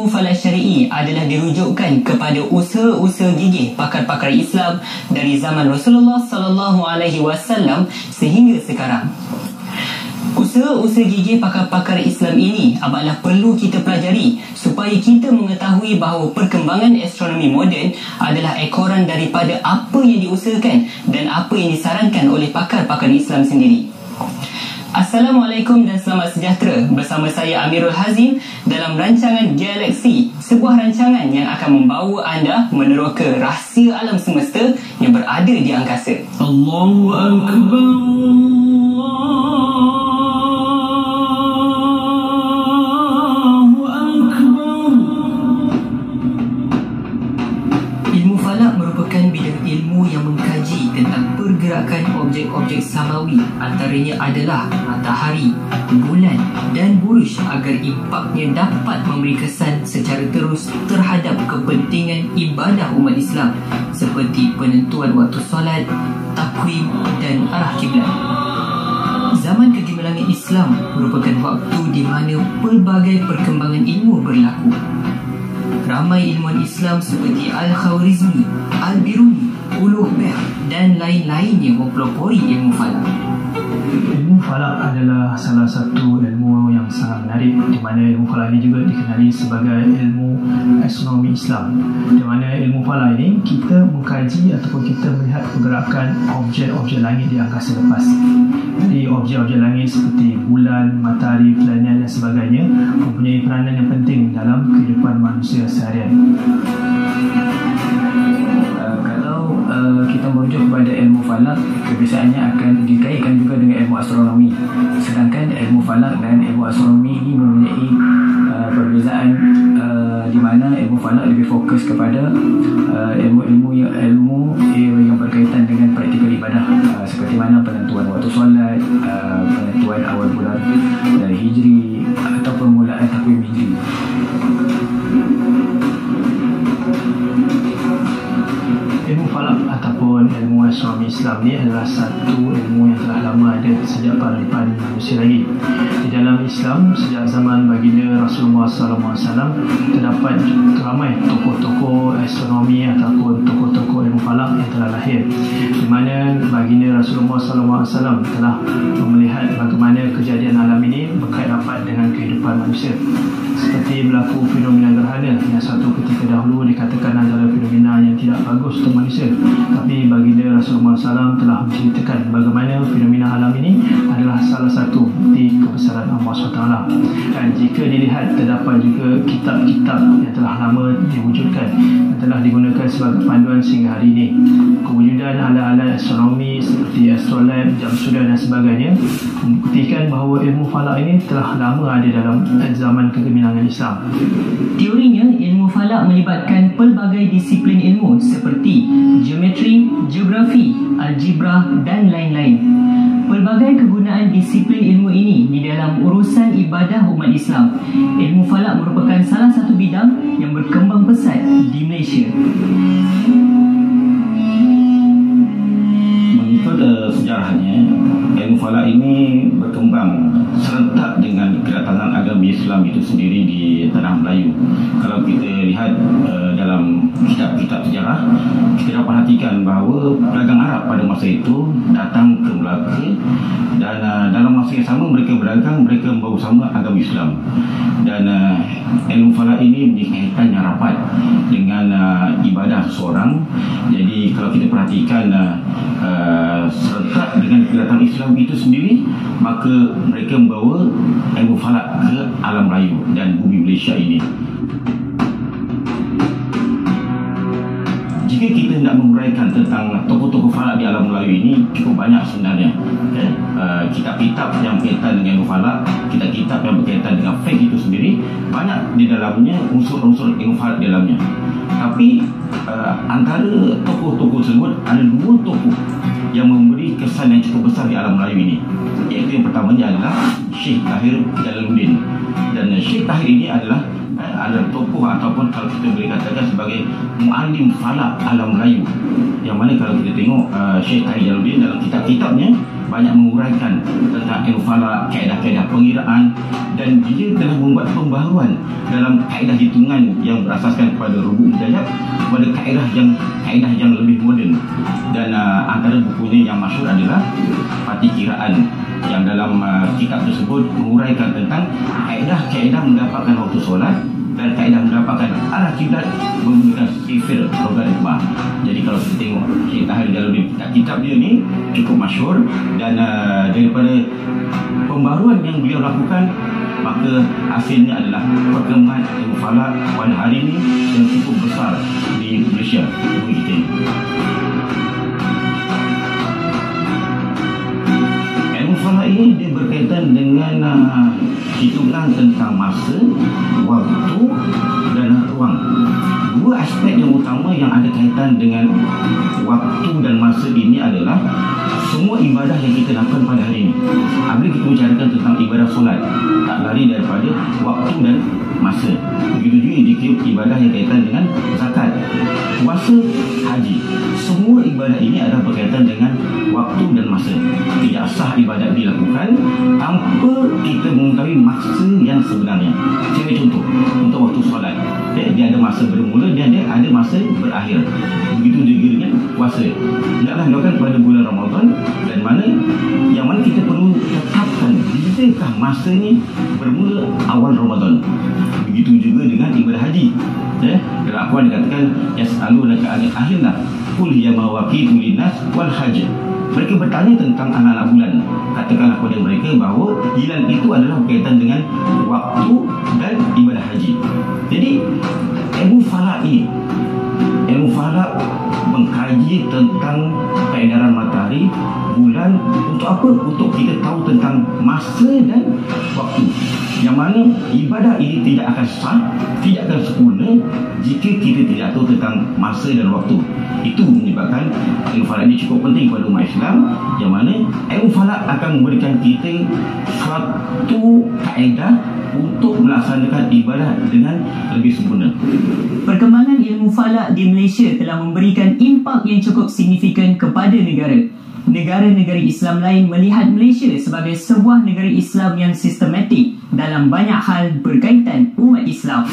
ilmu falak syar'i adalah dirujukkan kepada usaha-usaha gigih pakar-pakar Islam dari zaman Rasulullah SAW sehingga sekarang. Usaha-usaha gigih pakar-pakar Islam ini amatlah perlu kita pelajari supaya kita mengetahui bahawa perkembangan astronomi moden adalah ekoran daripada apa yang diusahakan dan apa yang disarankan oleh pakar-pakar Islam sendiri. Assalamualaikum dan selamat sejahtera. Bersama saya Amirul Hazim dalam rancangan Galaxy, sebuah rancangan yang akan membawa anda meneroka rahsia alam semesta yang berada di angkasa. Allahu Akbar. Pergerakan objek-objek samawi, antaranya adalah matahari, bulan dan buruj agar impaknya dapat memberi kesan secara terus terhadap kepentingan ibadah umat Islam seperti penentuan waktu solat, takwim dan arah kiblat. Zaman kegemilangan Islam merupakan waktu di mana pelbagai perkembangan ilmu berlaku. Ramai ilmuwan Islam seperti Al-Khwarizmi, Al-Biruni, Ulugh Beh dan lain-lainnya mempelopori ilmu falak. Ilmu falak adalah salah satu ilmu yang sangat menarik, di mana ilmu falak ini juga dikenali sebagai ilmu astronomi Islam. Di mana ilmu falak ini kita mengkaji ataupun kita melihat pergerakan objek-objek langit di angkasa lepas. Jadi objek-objek langit seperti bulan, matahari, planet dan sebagainya mempunyai peranan yang penting dalam kehidupan manusia seharian. Kita merujuk kepada ilmu falak, kebiasaannya akan dikaitkan juga dengan ilmu astronomi. Sedangkan ilmu falak dan ilmu astronomi ini mempunyai perbezaan di mana ilmu falak lebih fokus kepada ilmu yang berkaitan dengan praktikal ibadah, seperti mana penentuan waktu solat, penentuan awal bulan dari Hijri atau permulaan takwim Hijri. Ilmu falak ataupun ilmu astronomi Islam ni adalah satu ilmu yang telah lama ada sejak paling manusia lagi. Di dalam Islam, sejak zaman baginda Rasulullah SAW, terdapat ramai tokoh-tokoh astronomi ataupun tokoh-tokoh ilmu falak yang telah lahir, di mana baginda Rasulullah SAW telah melihat bagaimana kejadian alam ini berkait rapat dengan kehidupan manusia. Seperti berlaku fenomena gerhana yang suatu ketika dahulu dikatakan adalah fenomena yang tidak bagus untuk manusia, tapi baginda Rasulullah SAW telah menceritakan bagaimana fenomena alam ini adalah salah satu bukti kebesaran Allah SWT. Dan jika dilihat, terdapat juga kitab-kitab yang telah lama diwujudkan dan telah digunakan sebagai panduan sehingga hari ini. Kewujudan alat-alat astronomi seperti astrolab, jam sudan dan sebagainya membuktikan bahawa ilmu falak ini telah lama ada dalam zaman kegemilangan Islam. Teorinya, ilmu falak melibatkan pelbagai disiplin ilmu seperti geometri, geografi, algebra dan lain-lain. Pelbagai kegunaan disiplin ilmu ini di dalam urusan ibadah umat Islam. Ilmu falak merupakan salah satu bidang yang berkembang pesat di Malaysia. Mengikut sejarahnya, ilmu falak ini berkembang serentak dengan kedatangan agama Islam itu sendiri di tanah Melayu. Kalau kita lihat dalam kitab-kitab sejarah, kita dapat perhatikan bahawa pedagang Arab pada masa itu datang ke Melaka dan dalam masa yang sama mereka berdagang, mereka membawa sama agama Islam. Dan ilmu falak ini mempunyai kaitan yang rapat dengan ibadah seseorang. Jadi kalau kita perhatikan serentak dengan kedatangan Islam itu sendiri, maka mereka membawa ilmu falak ke alam Melayu dan bumi Malaysia ini. Jika kita nak menguraikan tentang tokoh-tokoh falak di alam Melayu ini, cukup banyak sebenarnya. Kitab-kitab yang berkaitan dengan ilmu falak, kitab-kitab yang berkaitan dengan fiqh itu sendiri, banyak di dalamnya unsur-unsur ilmu falak di dalamnya. Tapi antara tokoh-tokoh tersebut, ada dua tokoh yang memberi kesan yang cukup besar di alam Melayu ini. Iaitu yang pertamanya adalah Syekh Tahir Jalaluddin. Dan Syekh Tahir ini adalah tokoh ataupun kalau kita boleh katakan sebagai muallim falak alam Melayu. Yang mana kalau kita tengok Syekh Tahir Jalaluddin dalam kitab-kitabnya banyak menguraikan tentang ilmu falak, kaedah-kaedah pengiraan dan dan dia telah membuat pembaharuan dalam kaedah hitungan yang berasaskan kepada rubu' mujayab kepada kaedah yang lebih moden. Dan antara bukunya yang masyhur adalah Fatih Kiraan, yang dalam kitab tersebut menguraikan tentang kaedah mendapatkan waktu solat dan kaedah mendapatkan arah kiblat menggunakan sifir logaritma. Jadi kalau kita tengok Syekh Tahir Jalaluddin, kitab dia ni cukup masyhur, dan daripada pembaruan yang beliau lakukan, maka hasilnya adalah perkembangan ilmu falak pada hari ini yang cukup besar di Malaysia negeri kita ini. Ilmu falak ini dia berkaitan dengan hitungan tentang masa, waktu dan ruang. Dua aspek yang utama yang ada kaitan dengan waktu dan masa ini adalah semua ibadah yang kita lakukan pada hari ini. Apabila kita bicarakan tentang ibadah solat, tak lari daripada waktu dan masa. Begitu juga jika ibadah yang kaitan dengan zakat, puasa, haji. Semua ibadah ini adalah berkaitan dengan waktu dan masa. Tidak sah ibadat dilakukan tanpa kita mengetahui masa yang sebenarnya. Saya contoh, untuk waktu solat, dia ada masa bermula dan dia ada masa berakhir. Begitu juga dengan puasa. Tidaklah dilakukan pada bulan Ramadan, dan yang mana kita perlu tetapkan bilakah masa ni bermula awal Ramadan. Begitu juga dengan ibadah haji. Dalam Al-Quran dikatakan yas'alunaka 'anil ahillah qul hiya mawaqitu linnas wal hajj. Mereka bertanya tentang anak-anak bulan. Katakanlah kepada mereka bahawa bulan itu adalah berkaitan dengan waktu dan ibadah haji. Jadi ilmu falak ini, ilmu falak mengkaji tentang peredaran matahari, bulan. Untuk apa? Untuk kita tahu tentang masa dan waktu. Yang mana ibadah ini tidak akan sah, tidak akan sempurna jika kita tidak tahu tentang masa dan waktu. Itu menyebabkan ilmu falak ini cukup penting kepada umat Islam, yang mana ilmu falak akan memberikan kita suatu kaedah untuk melaksanakan ibadah dengan lebih sempurna. Perkembangan ilmu falak di Malaysia telah memberikan impak yang cukup signifikan kepada negara. Negara-negara Islam lain melihat Malaysia sebagai sebuah negara Islam yang sistematik dalam banyak hal berkaitan umat Islam.